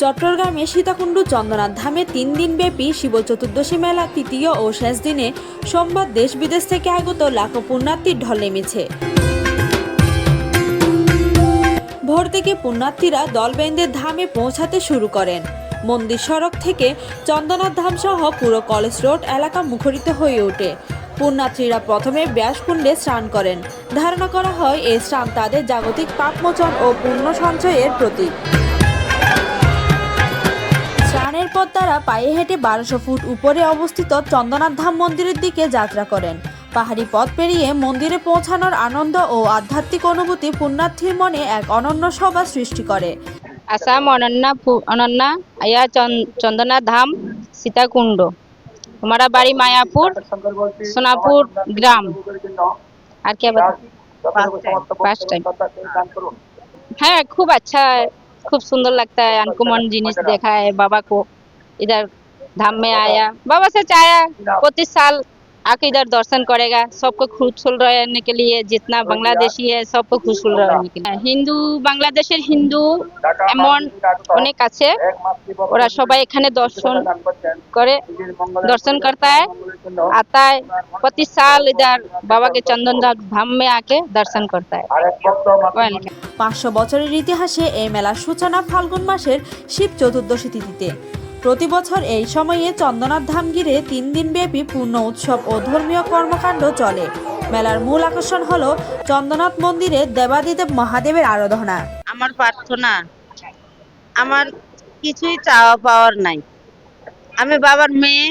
চট্টগ্রামে সীতাকুণ্ড চন্দ্রনাথ ধামে 3 দিনব্যাপী শিব চতুর্দশী মেলা তৃতীয় ও শেষ দিনে সোমবার দেশ বিদেশ থেকে আগত লাখো পুণ্যার্থীর ঢল নেমেছে। ভোর থেকে পুণ্যার্থীরা দল বেঁধে ধামে পৌঁছাতে শুরু করেন। মন্দির সড়ক থেকে চন্দ্রনাথ ধাম সহ পুরো কলেজ রোড এলাকা মুখরিত হয়ে ওঠে। পুণ্যার্থীরা প্রথমে ব্যাসকুণ্ডে স্নান করেন। ধারণা করা হয় এই স্নান তাদের জাগতিক পাপমোচন ও পুণ্য সঞ্চয়ের প্রতীক। স্নানের পর তারা পায়ে হেঁটে 1200 ফুট উপরে অবস্থিত চন্দ্রনাথ ধাম মন্দিরের দিকে যাত্রা করেন। পাহাড়ি পথ পেরিয়ে মন্দিরে পৌঁছানোর আনন্দ ও আধ্যাত্মিক অনুভূতি পুণ্যার্থীর মনে এক অনন্য শোভা সৃষ্টি করে। আসাম অনন্যা আয়া চন্দ্রনাথ ধাম সীতাকুণ্ড। हमारा बाड़ी मायापुर सोनापुर ग्राम। और क्या फर्स्ट टाइम है। खूब अच्छा है, खूब सुंदर लगता है। अनकॉमन जिनिस देखा है। बाबा को इधर धाम में आया, बाबा से चाहा 25 साल आके इधर दर्शन करेगा। सबको खुशफुल रहने के लिए, जितना बांग्लादेशी है सबको खुशफुल रहने के लिए। हिंदू बांग्लादेशेर हिंदू एमन अनेक आछे, ओरा सबाई एखाने दर्शन करता है, आता है। 25 साल इधर बाबा के चंदननाथ धाम में आके दर्शन करता है। 500 বছরের ইতিহাসে এই মেলার সূচনা ফাল্গুন মাসের শিব চতুর্দশী তিথিতে। প্রতি বছর এই সময়ে চন্দ্রনাথ ধাম ঘিরে 3 দিনব্যাপী পূর্ণ উৎসব ও ধর্মীয় কর্মকাণ্ড চলে। মেলার মূল আকর্ষণ হলো চন্দ্রনাথ মন্দিরে দেবাদিদেব মহাদেবের আরাধনা। আমার প্রার্থনা, আমার কিছুই চাওয়া পাওয়ার নাই। আমি বাবার মেয়ে,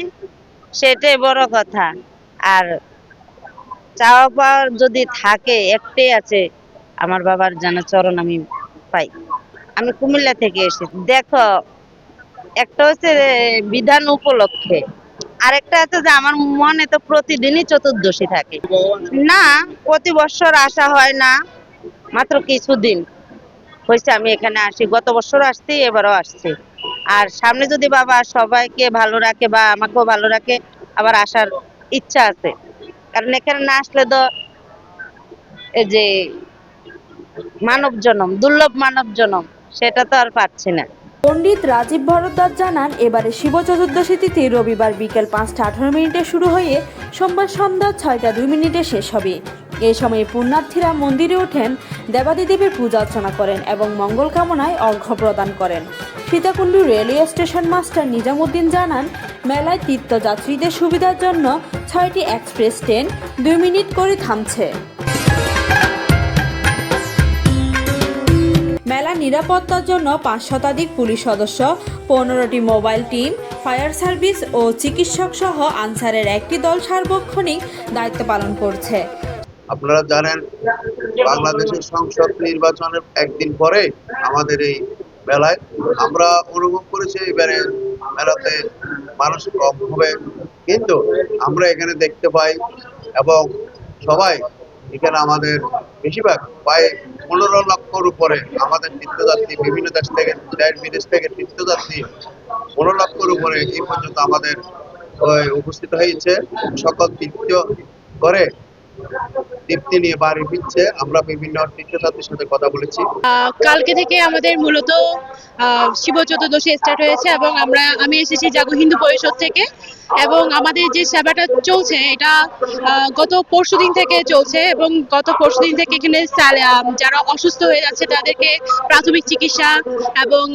সেটাই বড় কথা। আর চাওয়া পাওয়ার যদি থাকে, একটাই আছে, আমার বাবার যেন চরণ আমি পাই। আমি কুমিল্লা থেকে এসেছি। দেখো, একটা হচ্ছে বিধান উপলক্ষে, আরেকটা আছে যে আমার মনে তো প্রতিদিনই চতুর্দশী থাকে না। প্রতি বছর আসা হয় না, মাত্র কিছুদিন হয়েছে আমি এখানে আসি। গত বছর আসছি, এবারও আসছি। আর সামনে যদি বাবা সবাইকে ভালো রাখে বা আমাকেও ভালো রাখে, আবার আসার ইচ্ছা আছে। কারণ এখানে না আসলে তো এই যে মানব জনম, দুর্লভ মানব জনম, সেটা তো আর পাচ্ছি না। পণ্ডিত রাজীব ভরদ্বাজ জানান, এবারে শিব চতুর্দশী তিথি রবিবার বিকেল 5টা 18 মিনিটে শুরু হয়ে সোমবার সন্ধ্যা 6টা 2 মিনিটে শেষ হবে। এই সময়ে পুণ্যার্থীরা মন্দিরে ওঠেন, দেবাদিদেবের পূজা অর্চনা করেন এবং মঙ্গল কামনায় অর্ঘ্য প্রদান করেন। Sitakunda railway station master Nizamuddin জানান, মেলায় তীর্থযাত্রীদের সুবিধার জন্য 6টি এক্সপ্রেস ট্রেন 2 মিনিট করে থামছে। মেলা নিরাপত্তার জন্য 5 শতাধিক পুলিশ সদস্য, 15টি মোবাইল টিম, ফায়ার সার্ভিস ও চিকিৎসক সহ আনসারের একটি দল সার্বক্ষণিক দায়িত্ব পালন করছে। আপনারা জানেন, বাংলাদেশের সংসদ নির্বাচনের একদিন পরে আমাদের এই মেলায় আমরা অনুভব করেছি এবারে মেলাতে মানুষ কম হবে, কিন্তু আমরা এখানে দেখতে পাই এবং সবাই এখানে আমাদের বেশিরভাগ প্রায় 15 লক্ষর উপরে আমাদের তীর্থযাত্রী, বিভিন্ন দেশ থেকে, দেশ বিদেশ থেকে তীর্থযাত্রী 15 লক্ষর উপরে এই পর্যন্ত আমাদের উপস্থিত হয়েছে। সকল তীর্থ করে তৃপ্তি নিয়ে বাড়ি ফিরছে। আমরা বিভিন্ন তীর্থযাত্রীর সাথে কথা বলেছি। কালকে থেকে আমাদের মূলত শিব চতুর্দশী স্টার্ট হয়েছে এবং আমি এসেছি জাগো হিন্দু পরিষদ থেকে। এবং আমাদের যে সেবাটা চলছে, এটা গত পরশুদিন থেকে চলছে এবং গত পরশুদিন থেকে এখানে যারা অসুস্থ হয়ে যাচ্ছে তাদেরকে প্রাথমিক চিকিৎসা এবং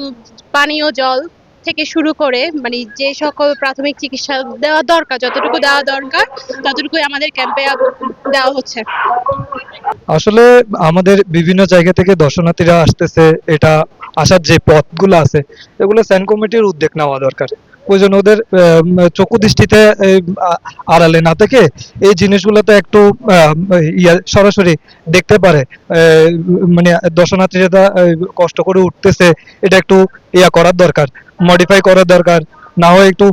পানীয় জল থেকে শুরু করে মানে যে সকল প্রাথমিক চিকিৎসা দেওয়া দরকার, যতটুকু দেওয়া দরকার ততটুকুই আমাদের ক্যাম্পে দেওয়া হচ্ছে। আসলে আমাদের বিভিন্ন জায়গা থেকে দর্শনার্থীরা আসতেছে, এটা আসার যে পথগুলো আছে এগুলো স্যান কমিটির উদ্যোগ নেওয়া দরকার। ওই জন্য ওদের চক্ষু দৃষ্টিতে আড়ালে না থেকে এই জিনিসগুলোতে একটু সরাসরি দেখতে পারে। মানে দর্শনার্থীরা কষ্ট করে উঠতেছে, এটা একটু করার দরকার, মডিফাই করার দরকার, না হয় একটু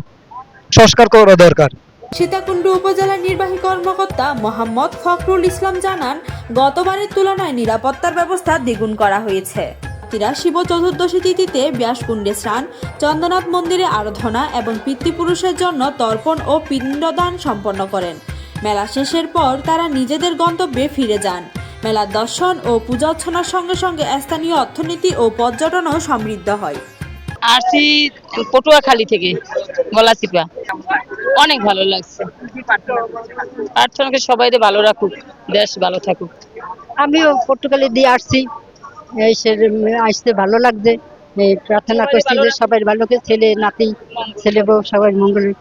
সংস্কার করা দরকার। সীতাকুণ্ড উপজেলা নির্বাহী কর্মকর্তা মোহাম্মদ ফখরুল ইসলাম জানান, গতবারের তুলনায় নিরাপত্তার ব্যবস্থা দ্বিগুণ করা হয়েছে। শিব চতুর্দশী তিথিতে ব্যাসকুণ্ডে স্নান, চন্দ্রনাথ মন্দিরে আরাধনা এবং পিতৃপুরুষের জন্য তর্পণ ও পিণ্ডদান সম্পন্ন করেন। মেলা শেষের পর তারা নিজেদের গন্তব্যে ফিরে যান। মেলার দর্শন ও পূজা অর্চনার সঙ্গে সঙ্গে স্থানীয় অর্থনীতি ও পর্যটনও সমৃদ্ধ হয়। আসছি পটুয়াখালী থেকে গলাচিপা। অনেক ভালো লাগছে। প্রার্থনাকে সবাই ভালো রাখুক, দেশ ভালো থাকুক। আমিও পর্তুগালে দিয়ে আসছি, আসতে ভালো লাগছে। এই প্রার্থনা করছি যে সবাই ভালো হোক, ছেলে নাতি ছেলে বউ সবাই মঙ্গল হোক।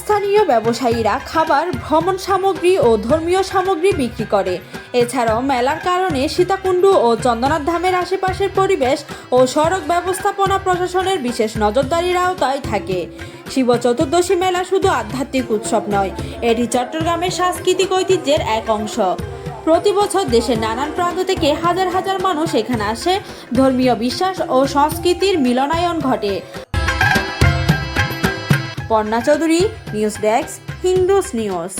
স্থানীয় ব্যবসায়ীরা খাবার, ভ্রমণ সামগ্রী ও ধর্মীয় সামগ্রী বিক্রি করে। এছাড়াও মেলার কারণে সীতাকুণ্ড ও চন্দ্রনাথ ধামের আশেপাশের পরিবেশ ও সড়ক ব্যবস্থাপনা প্রশাসনের বিশেষ নজরদারির আওতায় থাকে। শিব চতুর্দশী মেলা শুধু আধ্যাত্মিক উৎসব নয়, এটি চট্টগ্রামের সাংস্কৃতিক ঐতিহ্যের এক অংশ। প্রতি বছর দেশের নানান প্রান্ত থেকে হাজার হাজার মানুষ এখানে আসে। ধর্মীয় বিশ্বাস ও সংস্কৃতির মিলনায়ন ঘটে। Parna Chowdhury, news desk, Hindus news.